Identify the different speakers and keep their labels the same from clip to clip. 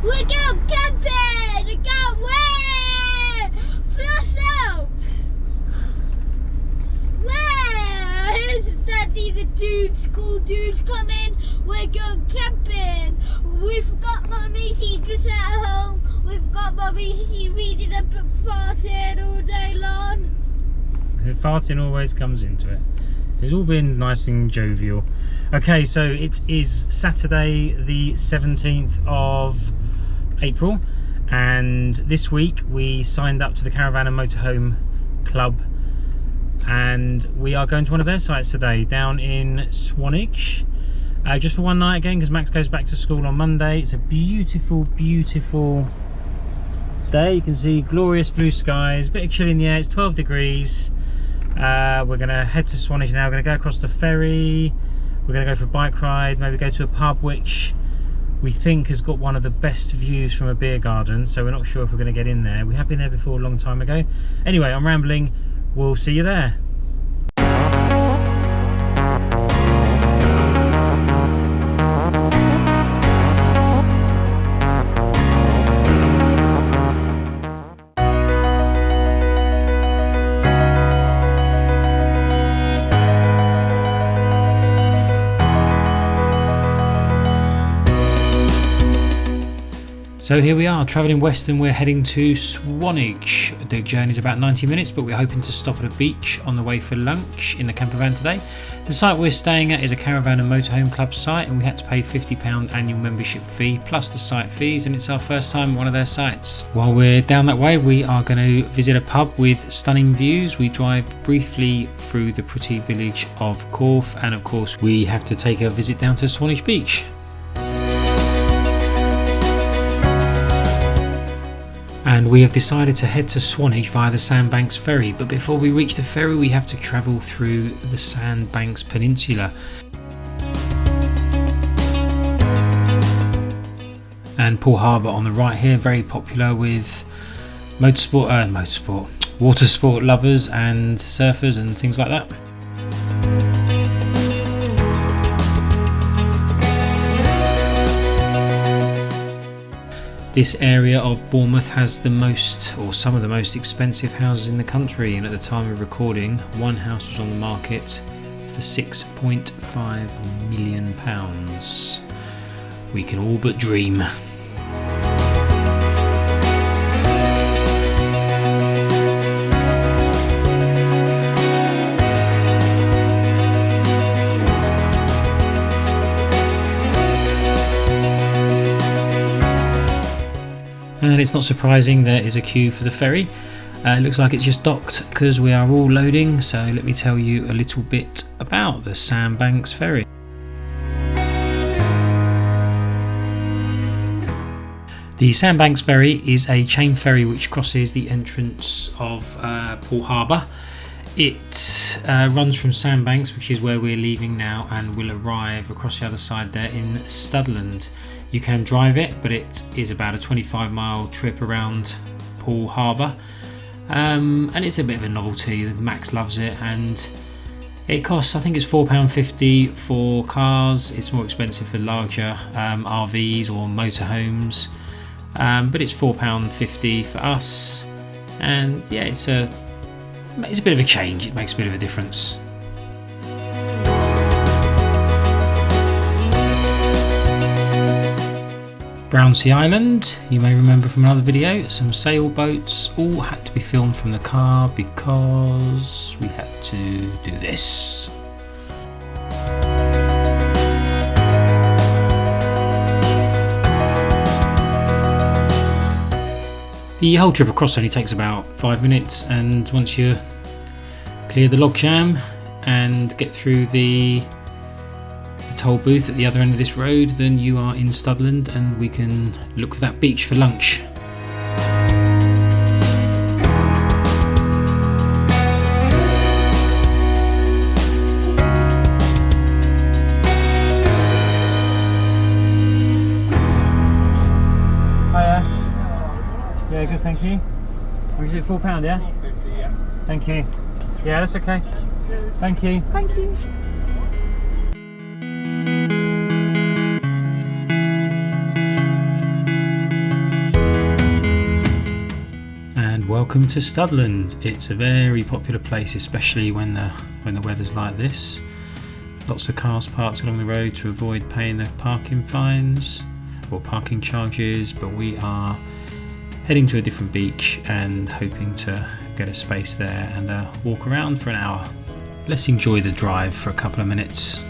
Speaker 1: We're going camping! I can't wait! Flush out! Where? Isn't Daddy the dudes, cool dudes coming? We're going camping! We've got Mummy, she's just at home. We've got Mummy, she's reading a book, farting all day long.
Speaker 2: Farting always comes into it. It's all been nice and jovial. Okay, so it is Saturday the 17th of April, and this week we signed up to the Caravan and Motorhome Club, and we are going to one of their sites today down in Swanage, just for one night again, because Max goes back to school on Monday. It's a beautiful, beautiful day. You can see glorious blue skies, a bit of chill in the air. It's 12 degrees. We're going to head to Swanage now. We're going to go across the ferry. We're going to go for a bike ride, maybe go to a pub which we think has got one of the best views from a beer garden, so we're not sure if we're going to get in there. We have been there before a long time ago. Anyway, I'm rambling. We'll see you there. So here we are, travelling west, and we're heading to Swanage. The journey's about 90 minutes, but we're hoping to stop at a beach on the way for lunch in the Campervan today. The site we're staying at is a Caravan and Motorhome Club site, and we had to pay £50 annual membership fee plus the site fees, and it's our first time at one of their sites. While we're down that way, we are going to visit a pub with stunning views. We drive briefly through the pretty village of CORFE, and of course we have to take a visit down to Swanage Beach. And we have decided to head to Swanage via the Sandbanks ferry, but before we reach the ferry we have to travel through the Sandbanks Peninsula. And Poole Harbour on the right here, very popular with water sport lovers and surfers and things like that. This area of Bournemouth has the most, or some of the most expensive houses in the country, and at the time of recording, one house was on the market for £6.5 million. We can all but dream. And it's not surprising there is a queue for the ferry. It looks like it's just docked because we are all loading, so let me tell you a little bit about the Sandbanks ferry. The Sandbanks ferry is a chain ferry which crosses the entrance of Poole Harbour. It runs from Sandbanks, which is where we're leaving now, and will arrive across the other side there in Studland. You can drive it, but it is about a 25-mile trip around Poole Harbour, and it's a bit of a novelty. Max loves it, and it costs, I think it's £4.50 for cars. It's more expensive for larger RVs or motorhomes, but it's £4.50 for us, and yeah, it's a bit of a change. It makes a bit of a difference. Brownsea Island, you may remember from another video, some sailboats, all had to be filmed from the car because we had to do this. The whole trip across only takes about 5 minutes, and once you clear the logjam and get through the toll booth at the other end of this road, then you are in Studland, and we can look for that beach for lunch. Hiya. Yeah, good, thank you. Was it £4, yeah? £4.50, yeah. Thank you. Yeah, that's okay. Thank you.
Speaker 1: Thank you.
Speaker 2: Welcome to Studland. It's a very popular place, especially when the weather's like this. Lots of cars parked along the road to avoid paying the parking fines or parking charges, but we are heading to a different beach and hoping to get a space there and walk around for an hour. Let's enjoy the drive for a couple of minutes.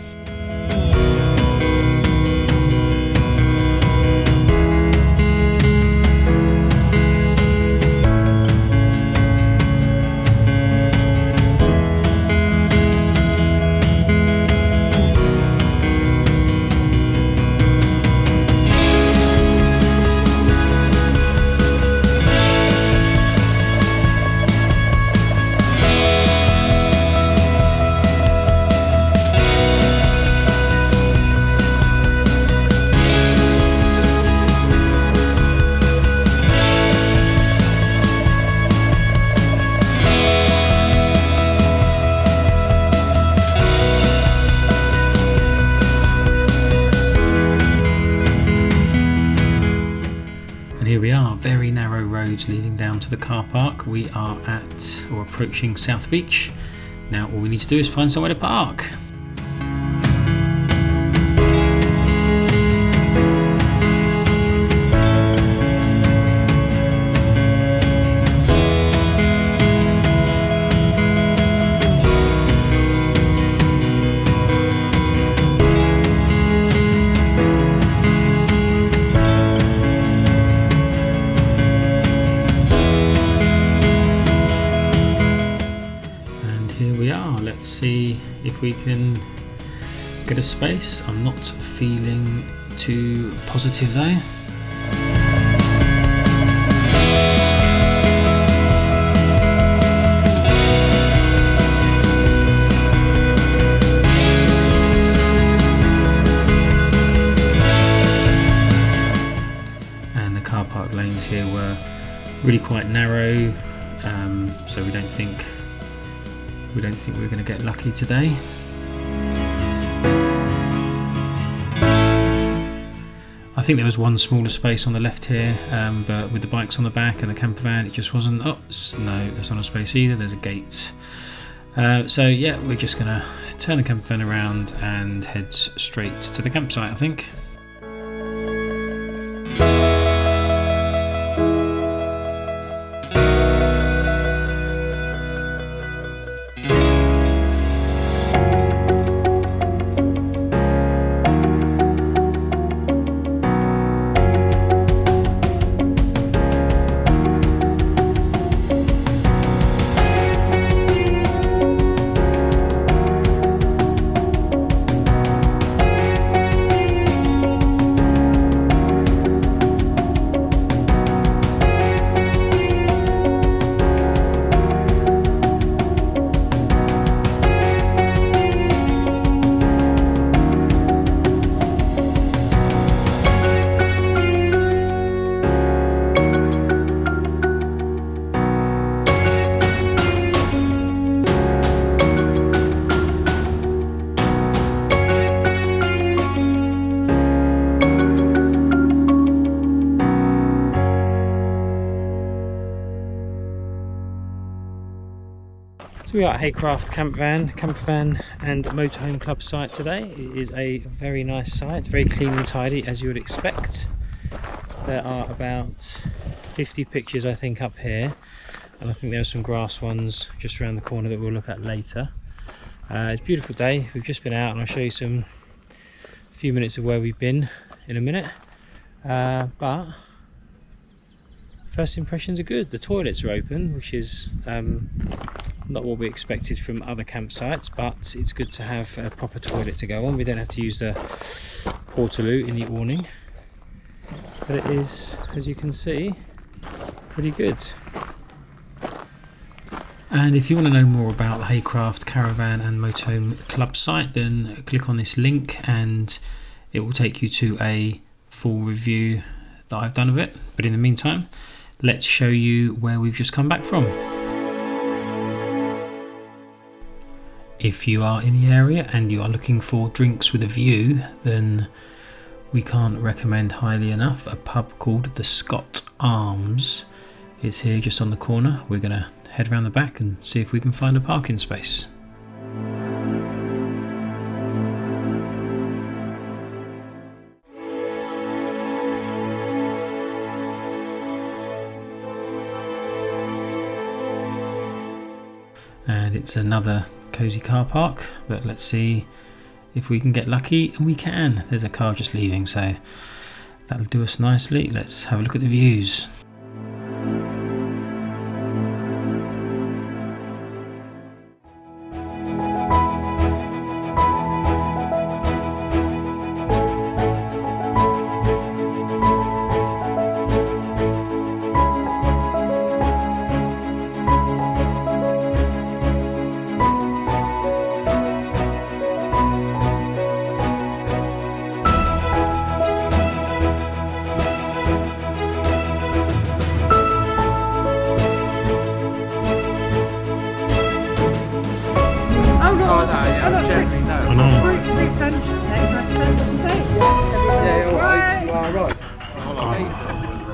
Speaker 2: Here we are, very narrow roads leading down to the car park. We are at or approaching South Beach. Now all we need to do is find somewhere to park. Let's see if we can get a space. I'm not feeling too positive though. And the car park lanes here were really quite narrow, so we don't think we're going to get lucky today. I think there was one smaller space on the left here, but with the bikes on the back and the campervan, it just wasn't. Oh no, there's not a space either. There's a gate. So yeah, we're just going to turn the campervan around and head straight to the campsite, I think. So we are at HAYCRAFT Campervan and Motorhome Club site today. It is a very nice site, very clean and tidy as you would expect. There are about 50 pictures I think up here, and I think there are some grass ones just around the corner that we'll look at later. It's a beautiful day. We've just been out and I'll show you a few minutes of where we've been in a minute. But first impressions are good. The toilets are open, which is not what we expected from other campsites, but it's good to have a proper toilet to go on. We don't have to use the portaloo in the awning, but it is, as you can see, pretty good. And if you want to know more about the HAYCRAFT Caravan and Motorhome Club site, then click on this link and it will take you to a full review that I've done of it. But in the meantime, let's show you where we've just come back from. If you are in the area and you are looking for drinks with a view, then we can't recommend highly enough a pub called the Scott Arms. It's here just on the corner. We're going to head around the back and see if we can find a parking space. And it's another cosy car park, but let's see if we can get lucky, and we can. There's a car just leaving, so that'll do us nicely. Let's have a look at the views.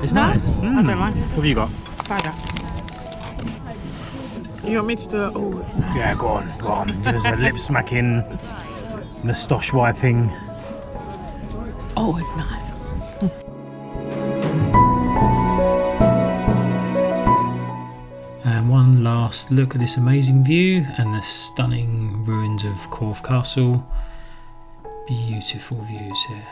Speaker 2: It's nice.
Speaker 3: I don't like it.
Speaker 2: What have you got?
Speaker 3: Cider. You want me to do it? Oh, it's nice.
Speaker 2: Yeah, go on, go on. There's a lip smacking, moustache wiping.
Speaker 3: Oh, it's nice.
Speaker 2: And one last look at this amazing view and the stunning ruins of CORFE Castle. Beautiful views here.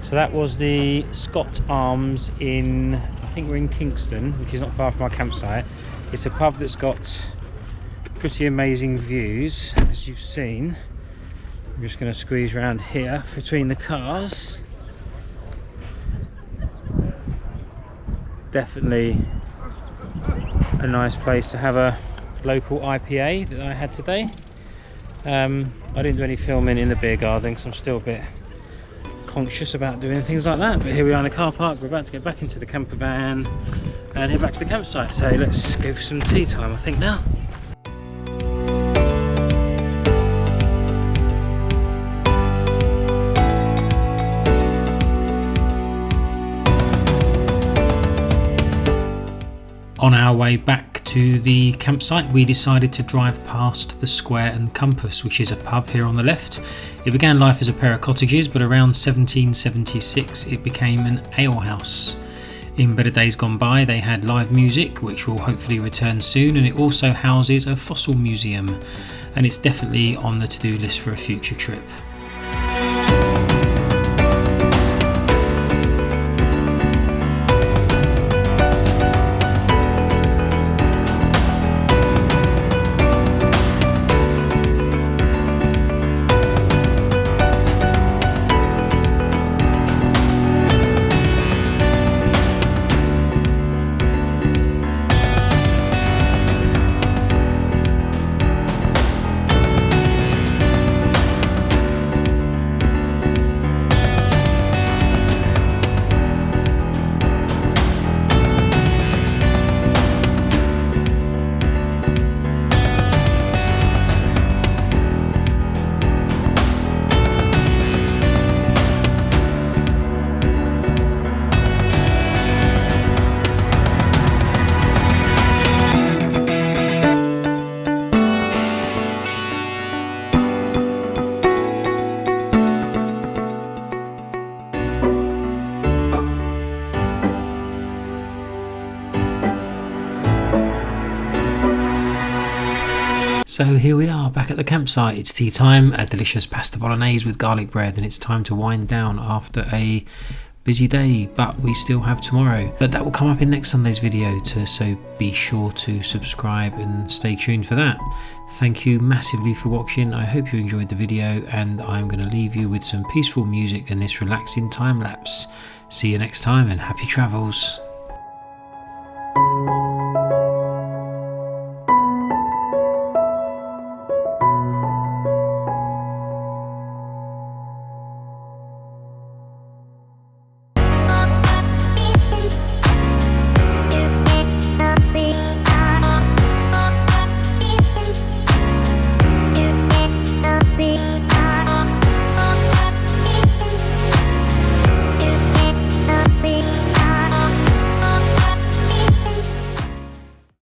Speaker 2: So that was the Scott Arms in, I think we're in Kingston, which is not far from our campsite. It's a pub that's got pretty amazing views, as you've seen. I'm just going to squeeze around here between the cars. Definitely a nice place to have a local IPA that I had today. I didn't do any filming in the beer garden because I'm still a bit conscious about doing things like that, but here we are in the car park. We're about to get back into the camper van and head back to the campsite, so let's go for some tea time, I think, now. On our way back to the campsite, we decided to drive past the Square and Compass, which is a pub here on the left. It began life as a pair of cottages, but around 1776 it became an alehouse. In better days gone by, they had live music, which will hopefully return soon, and it also houses a fossil museum, and it's definitely on the to-do list for a future trip. So here we are back at the campsite. It's tea time, a delicious pasta bolognese with garlic bread, and it's time to wind down after a busy day, but we still have tomorrow. But that will come up in next Sunday's video, so be sure to subscribe and stay tuned for that. Thank you massively for watching. I hope you enjoyed the video, and I'm going to leave you with some peaceful music and this relaxing time lapse. See you next time, and happy travels.